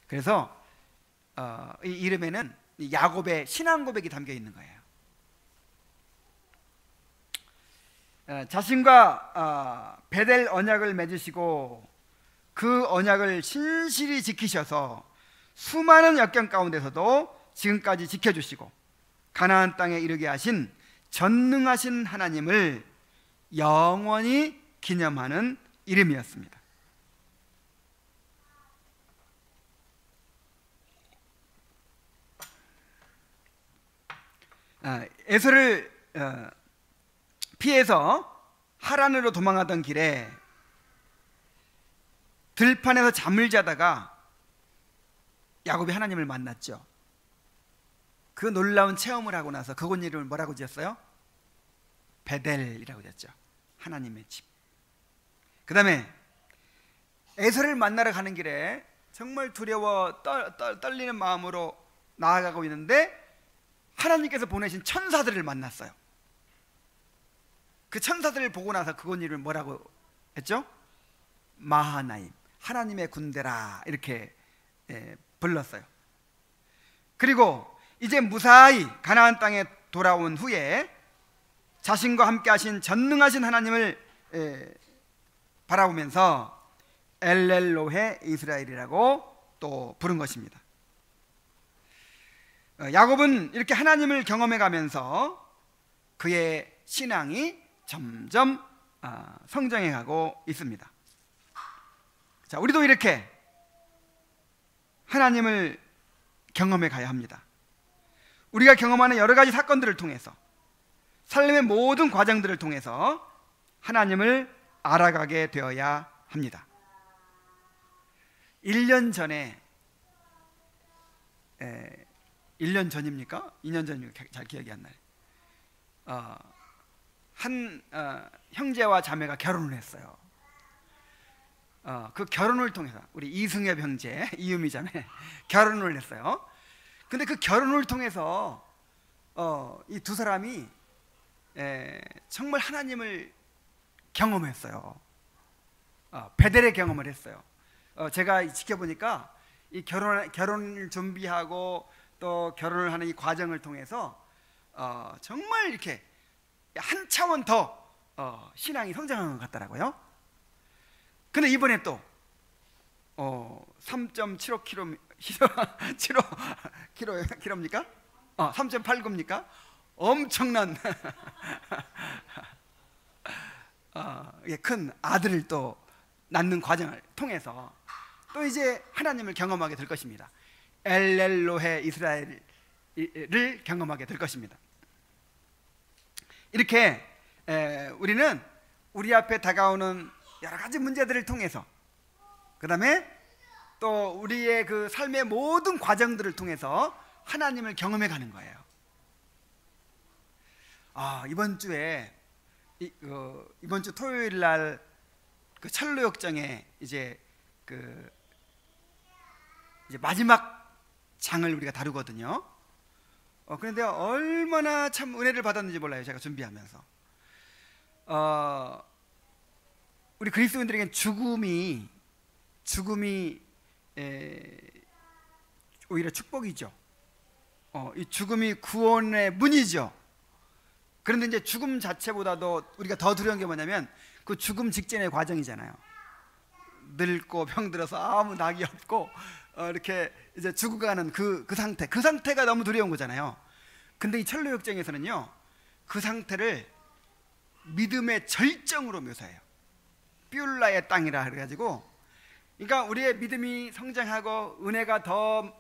그래서 이 이름에는 야곱의 신앙 고백이 담겨 있는 거예요. 자신과 베델 언약을 맺으시고 그 언약을 신실히 지키셔서 수많은 역경 가운데서도 지금까지 지켜주시고 가나안 땅에 이르게 하신 전능하신 하나님을 영원히 기념하는 이름이었습니다. 에서를 피해서 하란으로 도망하던 길에 들판에서 잠을 자다가 야곱이 하나님을 만났죠. 그 놀라운 체험을 하고 나서 그곳 이름을 뭐라고 지었어요? 베델이라고 지었죠. 하나님의 집. 그 다음에 에서를 만나러 가는 길에 정말 두려워 떨리는 마음으로 나아가고 있는데 하나님께서 보내신 천사들을 만났어요. 그 천사들을 보고 나서 그곳 이름을 뭐라고 했죠? 마하나임, 하나님의 군대라 이렇게 불렀어요. 그리고 이제 무사히 가나안 땅에 돌아온 후에 자신과 함께 하신 전능하신 하나님을 바라보면서 엘렐로헤 이스라엘이라고 또 부른 것입니다. 야곱은 이렇게 하나님을 경험해 가면서 그의 신앙이 점점 성장해 가고 있습니다. 자, 우리도 이렇게 하나님을 경험해 가야 합니다. 우리가 경험하는 여러 가지 사건들을 통해서 삶의 모든 과정들을 통해서 하나님을 알아가게 되어야 합니다. 1년 전에 1년 전입니까? 2년 전입니까? 잘 기억이 안 나요. 한 형제와 자매가 결혼을 했어요. 그 결혼을 통해서 우리 이승엽 형제, 이유미 자매 결혼을 했어요. 근데 그 결혼을 통해서 이 두 사람이 정말 하나님을 경험했어요. 베델의 경험을 했어요. 제가 지켜보니까 이 결혼을 준비하고 또 결혼을 하는 이 과정을 통해서 정말 이렇게 한 차원 더 신앙이 성장한 것 같더라고요. 근데 이번에 또 3.75km 7km입니까? 3.89입니까? 엄청난 큰 아들을 또 낳는 과정을 통해서 또 이제 하나님을 경험하게 될 것입니다. 엘렐로헤 이스라엘을 경험하게 될 것입니다. 이렇게 우리는 우리 앞에 다가오는 여러 가지 문제들을 통해서, 그 다음에 또 우리의 그 삶의 모든 과정들을 통해서 하나님을 경험해 가는 거예요. 이번 주에 이번 주 토요일 날 그 철로역정에 이제 마지막 장을 우리가 다루거든요. 그런데 얼마나 참 은혜를 받았는지 몰라요. 제가 준비하면서 우리 그리스도인들에겐 죽음이 오히려 축복이죠. 이 죽음이 구원의 문이죠. 그런데 이제 죽음 자체보다도 우리가 더 두려운 게 뭐냐면 그 죽음 직전의 과정이잖아요. 늙고 병들어서 아무 낙이 없고 이렇게 이제 죽어가는 그 상태가 너무 두려운 거잖아요. 근데 이 철로역정에서는요, 그 상태를 믿음의 절정으로 묘사해요. 뷸라의 땅이라 그래가지고, 그러니까 우리의 믿음이 성장하고 은혜가 더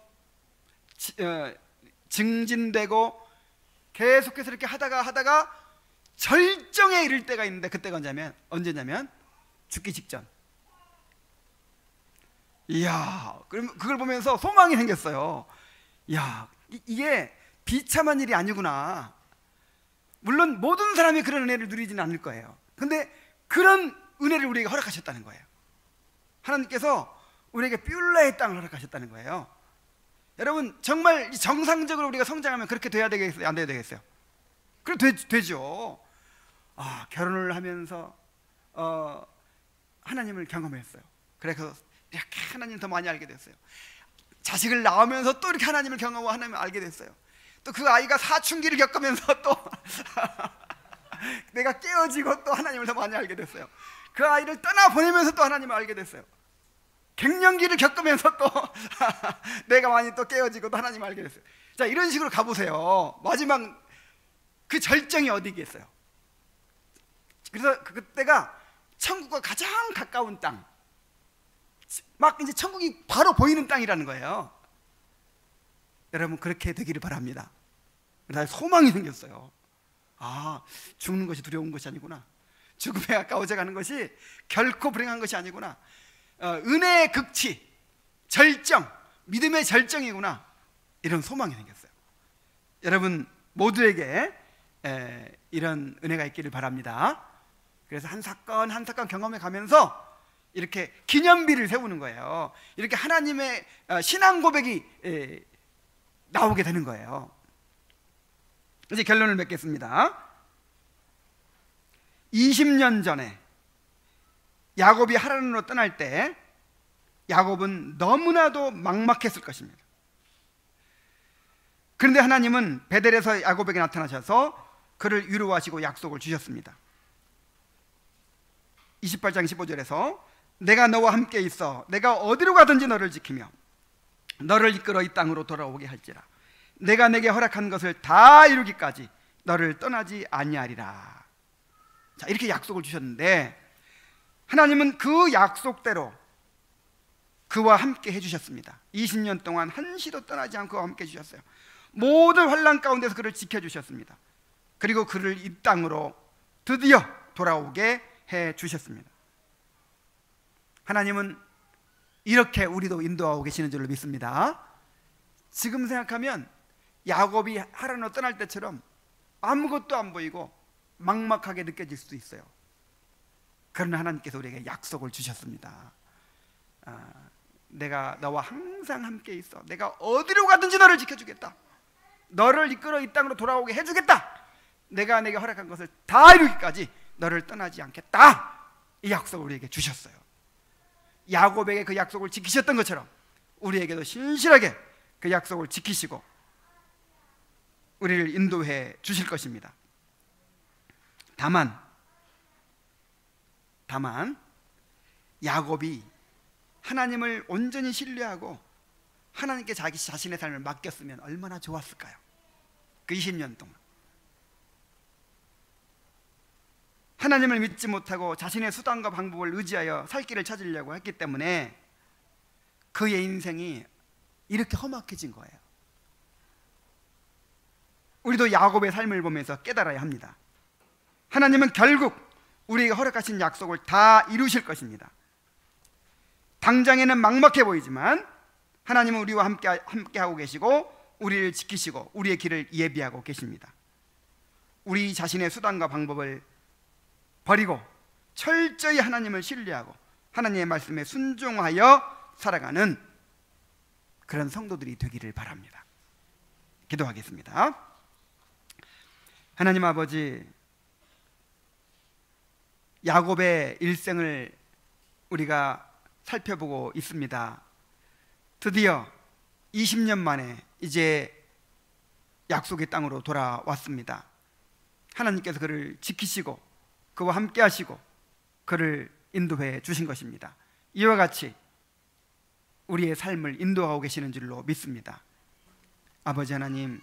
증진되고 계속해서 이렇게 하다가 절정에 이를 때가 있는데, 그때가 언제냐면 죽기 직전. 이야, 그럼 그걸 보면서 소망이 생겼어요. 이야, 이게 비참한 일이 아니구나. 물론 모든 사람이 그런 은혜를 누리지는 않을 거예요. 근데 그런 은혜를 우리에게 허락하셨다는 거예요. 하나님께서 우리에게 뷸라의 땅을 허락하셨다는 거예요. 여러분, 정말 정상적으로 우리가 성장하면 그렇게 돼야 되겠어요? 안 돼야 되겠어요? 그래 되죠. 결혼을 하면서 하나님을 경험했어요. 그래서 이렇게 하나님 더 많이 알게 됐어요. 자식을 낳으면서 또 이렇게 하나님을 경험하고 하나님을 알게 됐어요. 또 그 아이가 사춘기를 겪으면서 또 내가 깨어지고 또 하나님을 더 많이 알게 됐어요. 그 아이를 떠나보내면서 또 하나님을 알게 됐어요. 갱년기를 겪으면서 또 내가 많이 또 깨어지고 또 하나님을 알게 됐어요. 자, 이런 식으로 가보세요. 마지막 그 절정이 어디겠어요? 그래서 그때가 천국과 가장 가까운 땅, 막 이제 천국이 바로 보이는 땅이라는 거예요. 여러분, 그렇게 되기를 바랍니다. 나 소망이 생겼어요. 죽는 것이 두려운 것이 아니구나. 죽음에 가까워져 가는 것이 결코 불행한 것이 아니구나. 은혜의 극치, 절정, 믿음의 절정이구나. 이런 소망이 생겼어요. 여러분 모두에게 이런 은혜가 있기를 바랍니다. 그래서 한 사건 한 사건 경험해 가면서 이렇게 기념비를 세우는 거예요. 이렇게 하나님의 신앙 고백이 나오게 되는 거예요. 이제 결론을 맺겠습니다. 20년 전에 야곱이 하란으로 떠날 때 야곱은 너무나도 막막했을 것입니다. 그런데 하나님은 베델에서 야곱에게 나타나셔서 그를 위로하시고 약속을 주셨습니다. 28장 15절에서 내가 너와 함께 있어 내가 어디로 가든지 너를 지키며 너를 이끌어 이 땅으로 돌아오게 할지라. 내가 내게 허락한 것을 다 이루기까지 너를 떠나지 아니하리라. 자, 이렇게 약속을 주셨는데 하나님은 그 약속대로 그와 함께 해주셨습니다. 20년 동안 한시도 떠나지 않고 그와 함께 해주셨어요. 모든 환난 가운데서 그를 지켜주셨습니다. 그리고 그를 이 땅으로 드디어 돌아오게 해주셨습니다. 하나님은 이렇게 우리도 인도하고 계시는 줄로 믿습니다. 지금 생각하면 야곱이 하란으로 떠날 때처럼 아무것도 안 보이고 막막하게 느껴질 수도 있어요. 그러나 하나님께서 우리에게 약속을 주셨습니다. 내가 너와 항상 함께 있어. 내가 어디로 가든지 너를 지켜주겠다. 너를 이끌어 이 땅으로 돌아오게 해주겠다. 내가 내게 허락한 것을 다 이루기까지 너를 떠나지 않겠다. 이 약속을 우리에게 주셨어요. 야곱에게 그 약속을 지키셨던 것처럼 우리에게도 신실하게 그 약속을 지키시고 우리를 인도해 주실 것입니다. 다만 야곱이 하나님을 온전히 신뢰하고 하나님께 자기 자신의 삶을 맡겼으면 얼마나 좋았을까요? 그 20년 동안 하나님을 믿지 못하고 자신의 수단과 방법을 의지하여 살 길을 찾으려고 했기 때문에 그의 인생이 이렇게 험악해진 거예요. 우리도 야곱의 삶을 보면서 깨달아야 합니다. 하나님은 결국 우리에게 허락하신 약속을 다 이루실 것입니다. 당장에는 막막해 보이지만 하나님은 우리와 함께하고 계시고 우리를 지키시고 우리의 길을 예비하고 계십니다. 우리 자신의 수단과 방법을 버리고 철저히 하나님을 신뢰하고 하나님의 말씀에 순종하여 살아가는 그런 성도들이 되기를 바랍니다. 기도하겠습니다. 하나님 아버지, 야곱의 일생을 우리가 살펴보고 있습니다. 드디어 20년 만에 이제 약속의 땅으로 돌아왔습니다. 하나님께서 그를 지키시고 그와 함께 하시고 그를 인도해 주신 것입니다. 이와 같이 우리의 삶을 인도하고 계시는 줄로 믿습니다. 아버지 하나님,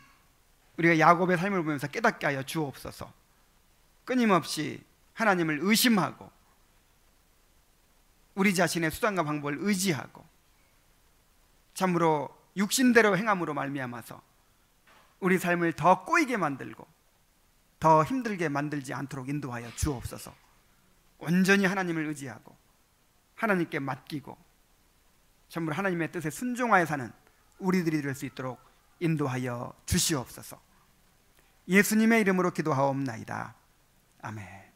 우리가 야곱의 삶을 보면서 깨닫게 하여 주옵소서. 끊임없이 하나님을 의심하고 우리 자신의 수단과 방법을 의지하고 참으로 육신대로 행함으로 말미암아서 우리 삶을 더 꼬이게 만들고 더 힘들게 만들지 않도록 인도하여 주옵소서. 온전히 하나님을 의지하고 하나님께 맡기고 참으로 하나님의 뜻에 순종하여 사는 우리들이 될 수 있도록 인도하여 주시옵소서. 예수님의 이름으로 기도하옵나이다. 아멘.